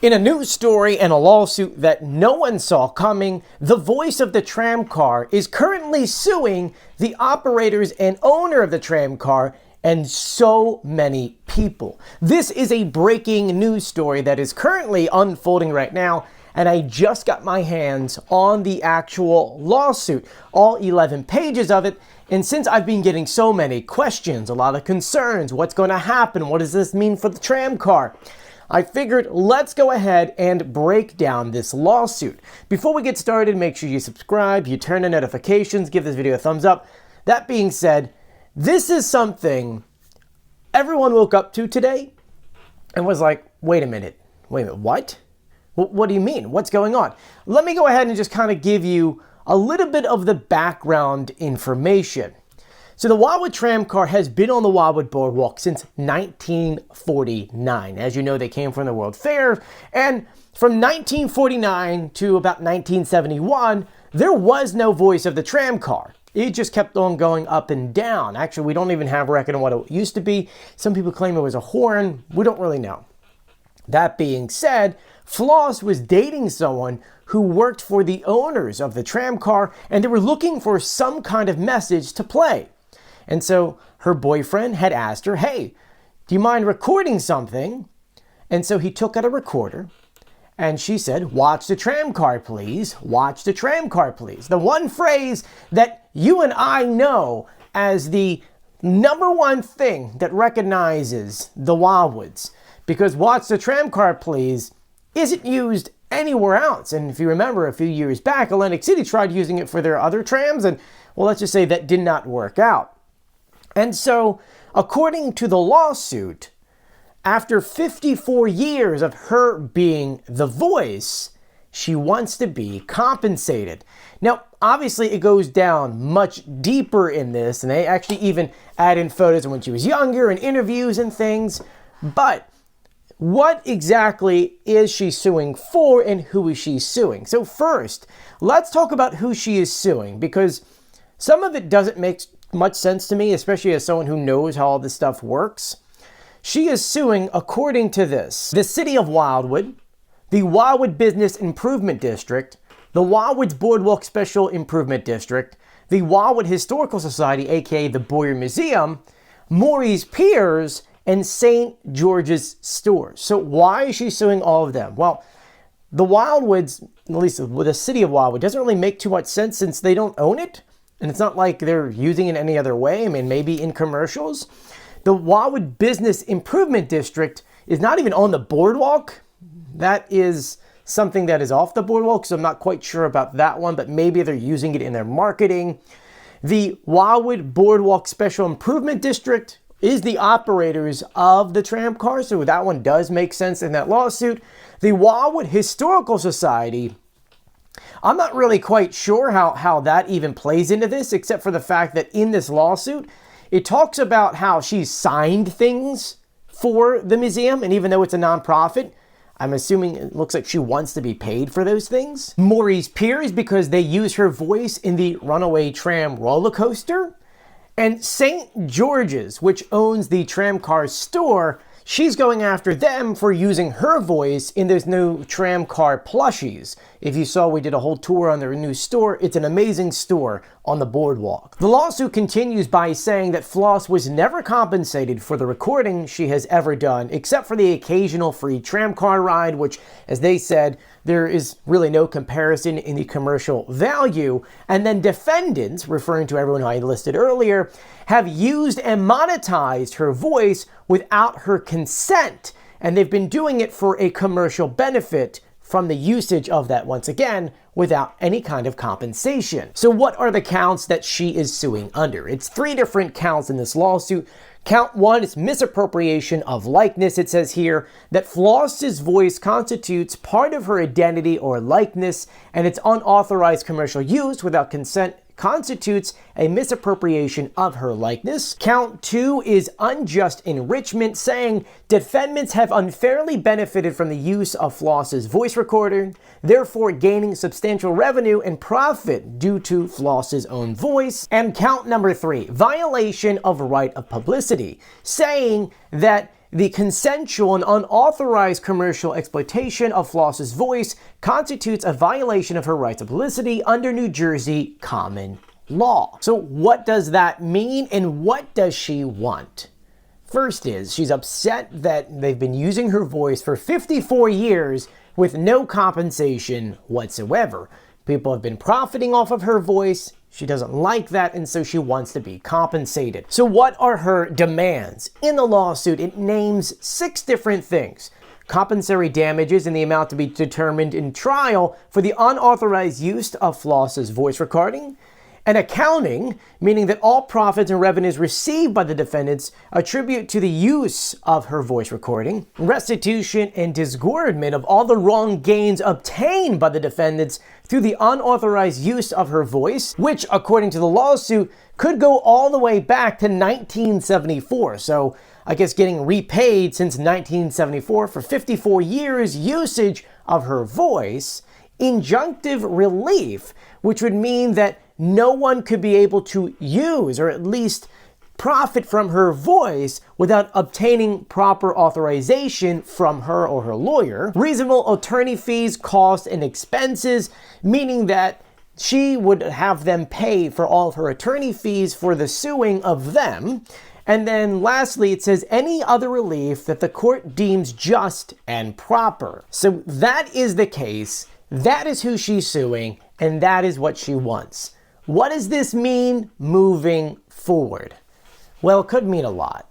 In a news story and a lawsuit that no one saw coming, the voice of the tram car is currently suing the operators and owner of the tram car and so many people. This is a breaking news story that is currently unfolding right now, and I just got my hands on the actual lawsuit, all 11 pages of it. And since I've been getting so many questions, a lot of concerns, what's going to happen? What does this mean for the tram car? I figured let's go ahead and break down this lawsuit. Before we get started, make sure you subscribe, you turn on notifications, give this video a thumbs up. That being said, this is something everyone woke up to today and was like, wait a minute, what? What do you mean? What's going on? Let me go ahead and just kind of give you a little bit of the background information. So the Wildwood Tramcar has been on the Wildwood Boardwalk since 1949. As you know, they came from the World Fair, and from 1949 to about 1971, there was no voice of the tramcar. It just kept on going up and down. Actually, we don't even have a record on what it used to be. Some people claim it was a horn. We don't really know. That being said, Floss was dating someone who worked for the owners of the tramcar, and they were looking for some kind of message to play. And so her boyfriend had asked her, hey, do you mind recording something? And so he took out a recorder and she said, watch the tramcar, please. Watch the tramcar, please. The one phrase that you and I know as the number one thing that recognizes the Wildwoods, because watch the tramcar, please isn't used anywhere else. And if you remember a few years back, Atlantic City tried using it for their other trams, and well, let's just say that did not work out. And so, according to the lawsuit, after 54 years of her being the voice, she wants to be compensated. Now, obviously, it goes down much deeper in this, and they actually even add in photos of when she was younger and interviews and things. But what exactly is she suing for, and who is she suing? So first, let's talk about who she is suing, because some of it doesn't make much sense to me, especially as someone who knows how all this stuff works. She is suing, according to this, the City of Wildwood, the Wildwood Business Improvement District, the Wildwood Boardwalk Special Improvement District, the Wildwood Historical Society, aka the Boyer Museum, Morey's Piers, and St. George's Stores. So why is she suing all of them? Well, the Wildwoods, at least the City of Wildwood, doesn't really make too much sense since they don't own it. And it's not like they're using it any other way. I mean, maybe in commercials. The Wildwood Business Improvement District is not even on the boardwalk. That is something that is off the boardwalk, so I'm not quite sure about that one, but maybe they're using it in their marketing. The Wildwood Boardwalk Special Improvement District is the operators of the tram car, so that one does make sense in that lawsuit. The Wildwood Historical Society, I'm not really quite sure how that even plays into this, except for the fact that in this lawsuit, it talks about how she signed things for the museum, and even though it's a nonprofit, I'm assuming it looks like she wants to be paid for those things. Morey's Piers, because they use her voice in the Runaway Tram roller coaster. And St. George's, which owns the tramcar store, she's going after them for using her voice in those new tramcar plushies. If you saw, we did a whole tour on their new store. It's an amazing store on the boardwalk. The lawsuit continues by saying that Floss was never compensated for the recording she has ever done, except for the occasional free tramcar ride, which, as they said, there is really no comparison in the commercial value. And then defendants, referring to everyone who I listed earlier, have used and monetized her voice without her consent. And they've been doing it for a commercial benefit from the usage of that, once again, without any kind of compensation. So what are the counts that she is suing under? It's 3 different counts in this lawsuit. Count 1 is misappropriation of likeness. It says here that Floss's voice constitutes part of her identity or likeness, and its unauthorized commercial use without consent constitutes a misappropriation of her likeness. Count 2 is unjust enrichment, saying defendants have unfairly benefited from the use of Floss's voice recorder, therefore gaining substantial revenue and profit due to Floss's own voice. And count number 3, violation of right of publicity, saying that the consensual and unauthorized commercial exploitation of Floss's voice constitutes a violation of her right to publicity under New Jersey common law. So what does that mean, and what does she want? First is, she's upset that they've been using her voice for 54 years with no compensation whatsoever. People have been profiting off of her voice. She doesn't like that, and so she wants to be compensated. So what are her demands? In the lawsuit, it names 6 different things. Compensatory damages in the amount to be determined in trial for the unauthorized use of Floss's voice recording. An accounting, meaning that all profits and revenues received by the defendants attribute to the use of her voice recording. Restitution and disgorgement of all the wrong gains obtained by the defendants through the unauthorized use of her voice, which, according to the lawsuit, could go all the way back to 1974. So I guess getting repaid since 1974 for 54 years usage of her voice. Injunctive relief, which would mean that no one could be able to use or at least profit from her voice without obtaining proper authorization from her or her lawyer. Reasonable attorney fees, costs, and expenses, meaning that she would have them pay for all of her attorney fees for the suing of them. And then lastly, it says any other relief that the court deems just and proper. So that is the case. That is who she's suing, and that is what she wants. What does this mean moving forward? Well, it could mean a lot.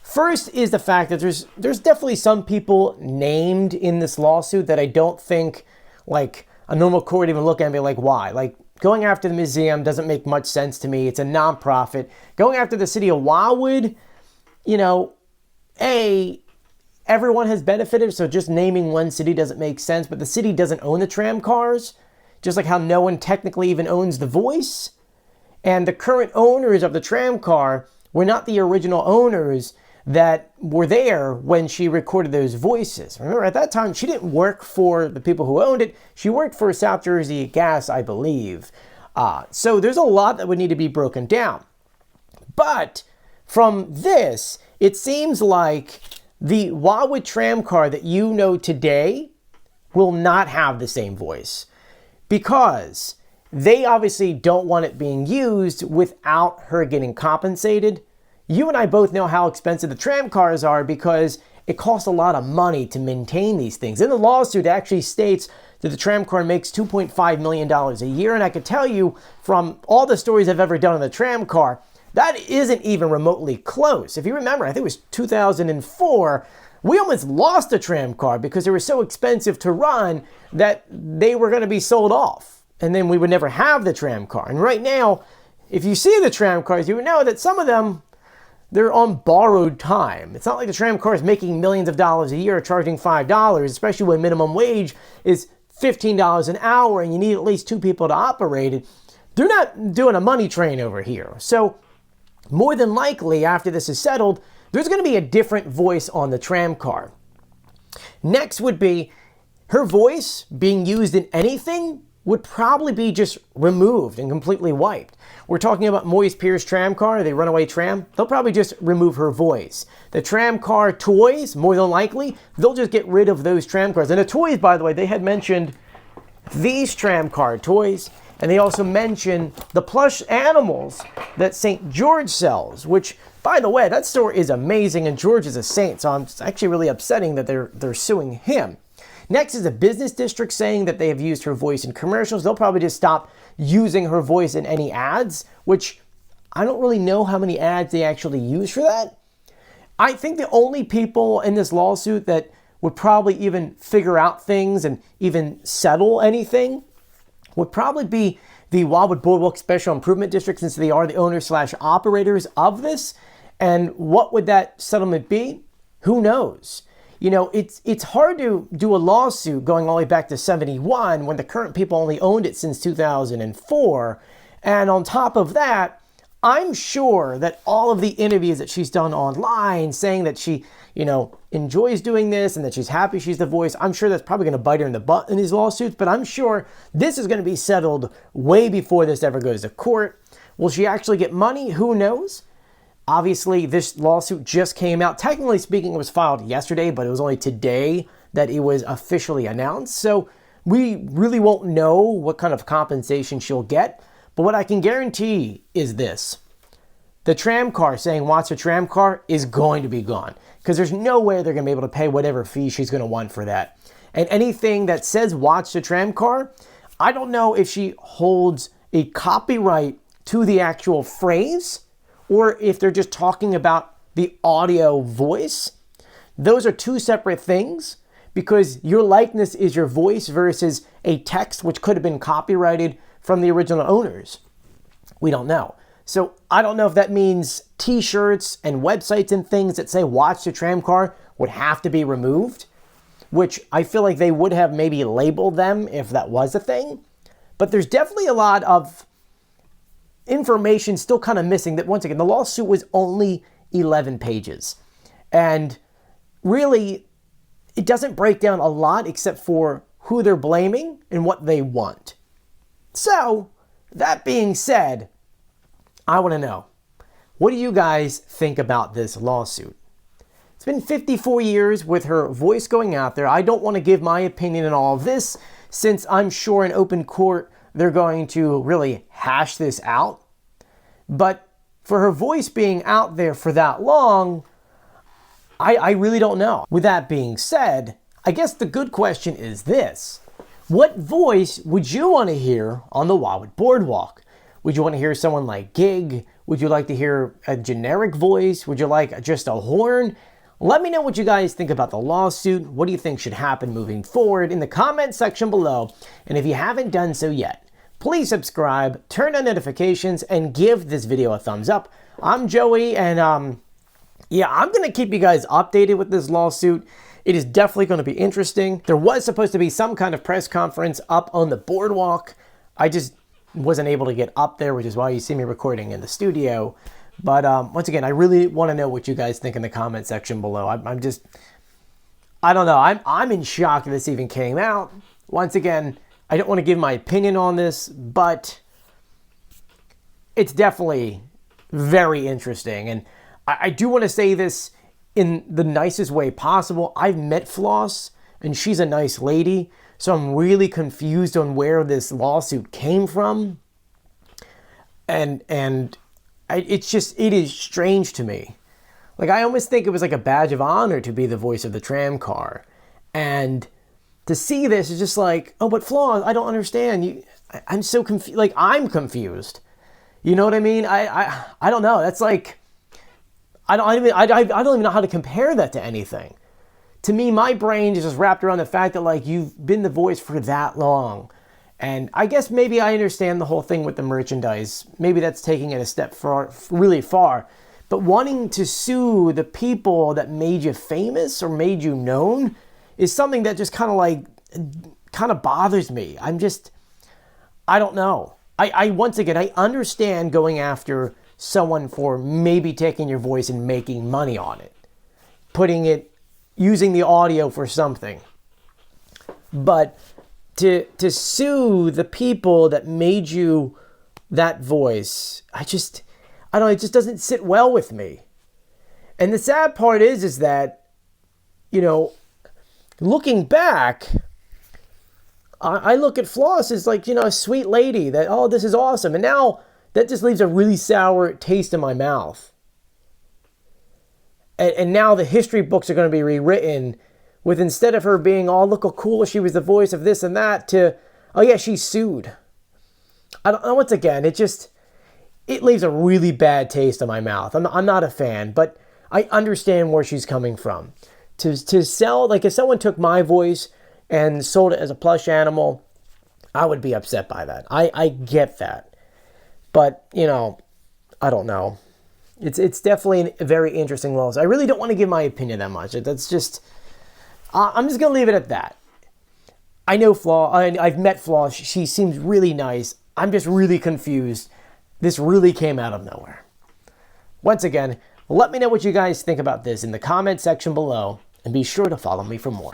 First is the fact that there's definitely some people named in this lawsuit that I don't think like a normal court even look at and be like, why? Like, going after the museum doesn't make much sense to me. It's a nonprofit. Going after the city of Wildwood, you know, everyone has benefited, so just naming one city doesn't make sense, but the city doesn't own the tram cars, just like how no one technically even owns the voice. And the current owners of the tram car were not the original owners that were there when she recorded those voices. Remember, at that time, she didn't work for the people who owned it. She worked for South Jersey Gas, I believe. So there's a lot that would need to be broken down. But from this, it seems like the Wildwood tram car that you know today will not have the same voice, because they obviously don't want it being used without her getting compensated. You and I both know how expensive the tram cars are because it costs a lot of money to maintain these things. In the lawsuit, it actually states that the tram car makes $2.5 million a year. And I can tell you from all the stories I've ever done on the tram car, that isn't even remotely close. If you remember, I think it was 2004, we almost lost a tram car because they were so expensive to run that they were going to be sold off. And then we would never have the tram car. And right now, if you see the tram cars, you would know that some of them, they're on borrowed time. It's not like the tram car is making millions of dollars a year, charging $5, especially when minimum wage is $15 an hour and you need at least 2 people to operate it. They're not doing a money train over here. So more than likely, after this is settled, there's going to be a different voice on the tram car. Next would be her voice being used in anything would probably be just removed and completely wiped. We're talking about Morey's Piers tram car, the runaway tram. They'll probably just remove her voice. The tram car toys, more than likely, they'll just get rid of those tram cars. And the toys, by the way, they had mentioned these tram car toys, and they also mentioned the plush animals that St. George sells, which, by the way, that store is amazing, and George is a saint, so it's actually really upsetting that they're suing him. Next is a business district saying that they have used her voice in commercials. They'll probably just stop using her voice in any ads, which I don't really know how many ads they actually use for that. I think the only people in this lawsuit that would probably even figure out things and even settle anything would probably be the Wildwood Boardwalk Special Improvement District, since they are the owners/operators of this. And what would that settlement be? Who knows? You know, it's hard to do a lawsuit going all the way back to 71 when the current people only owned it since 2004. And on top of that, I'm sure that all of the interviews that she's done online saying that she, you know, enjoys doing this and that she's happy she's the voice, I'm sure that's probably going to bite her in the butt in these lawsuits, but I'm sure this is going to be settled way before this ever goes to court. Will she actually get money? Who knows? Obviously, this lawsuit just came out. Technically speaking, it was filed yesterday, but it was only today that it was officially announced. So we really won't know what kind of compensation she'll get. But what I can guarantee is this. The tram car saying watch the tram car is going to be gone, because there's no way they're going to be able to pay whatever fee she's going to want for that. And anything that says watch the tram car, I don't know if she holds a copyright to the actual phrase or if they're just talking about the audio voice. Those are two separate things, because your likeness is your voice versus a text which could have been copyrighted from the original owners. We don't know. So I don't know if that means t-shirts and websites and things that say watch the tram car would have to be removed, which I feel like they would have maybe labeled them if that was a thing. But there's definitely a lot of information still kind of missing. That, once again, the lawsuit was only 11 pages. And really, it doesn't break down a lot except for who they're blaming and what they want. So, that being said, I want to know, what do you guys think about this lawsuit? It's been 54 years with her voice going out there. I don't want to give my opinion on all of this, since I'm sure in open court they're going to really hash this out. But for her voice being out there for that long, I really don't know. With that being said, I guess the good question is this. What voice would you want to hear on the Wildwood Boardwalk? Would you want to hear someone like Gig? Would you like to hear a generic voice? Would you like just a horn? Let me know what you guys think about the lawsuit. What do you think should happen moving forward in the comment section below? And if you haven't done so yet, please subscribe, turn on notifications, and give this video a thumbs up. I'm Joey, and yeah, I'm going to keep you guys updated with this lawsuit. It is definitely going to be interesting. There was supposed to be some kind of press conference up on the boardwalk. I just wasn't able to get up there, which is why you see me recording in the studio. But once again, I really want to know what you guys think in the comment section below. I don't know. I'm in shock that this even came out. Once again, I don't want to give my opinion on this, but it's definitely very interesting. And I do want to say this in the nicest way possible. I've met Floss, and she's a nice lady. So I'm really confused on where this lawsuit came from. And it is strange to me. Like, I almost think it was like a badge of honor to be the voice of the tram car. And to see this is just like, oh, but Floss, I don't understand. I'm so confused. Like, I'm confused. You know what I mean? I don't know. That's like, I don't even know how to compare that to anything. To me, my brain is just wrapped around the fact that, like, you've been the voice for that long. And I guess maybe I understand the whole thing with the merchandise. Maybe that's taking it a step really far. But wanting to sue the people that made you famous or made you known is something that just kind of bothers me. I don't know. Once again, I understand going after someone for maybe taking your voice and making money on it. Using the audio for something. But to sue the people that made you that voice, I don't know, it just doesn't sit well with me. And the sad part is that, you know, looking back, I look at Floss as like, you know, a sweet lady that, oh, this is awesome. And now that just leaves a really sour taste in my mouth. And now the history books are going to be rewritten with, instead of her being, oh, look how cool she was the voice of this and that, to, oh yeah, she sued. I don't know, once again, it leaves a really bad taste in my mouth. I'm not a fan, but I understand where she's coming from. To sell, like, if someone took my voice and sold it as a plush animal, I would be upset by that. I get that. But, you know, I don't know. It's definitely a very interesting lawsuit. I really don't want to give my opinion that much. That's just, I'm just going to leave it at that. I know Floss, I've met Floss. She seems really nice. I'm just really confused. This really came out of nowhere. Once again, let me know what you guys think about this in the comment section below, and be sure to follow me for more.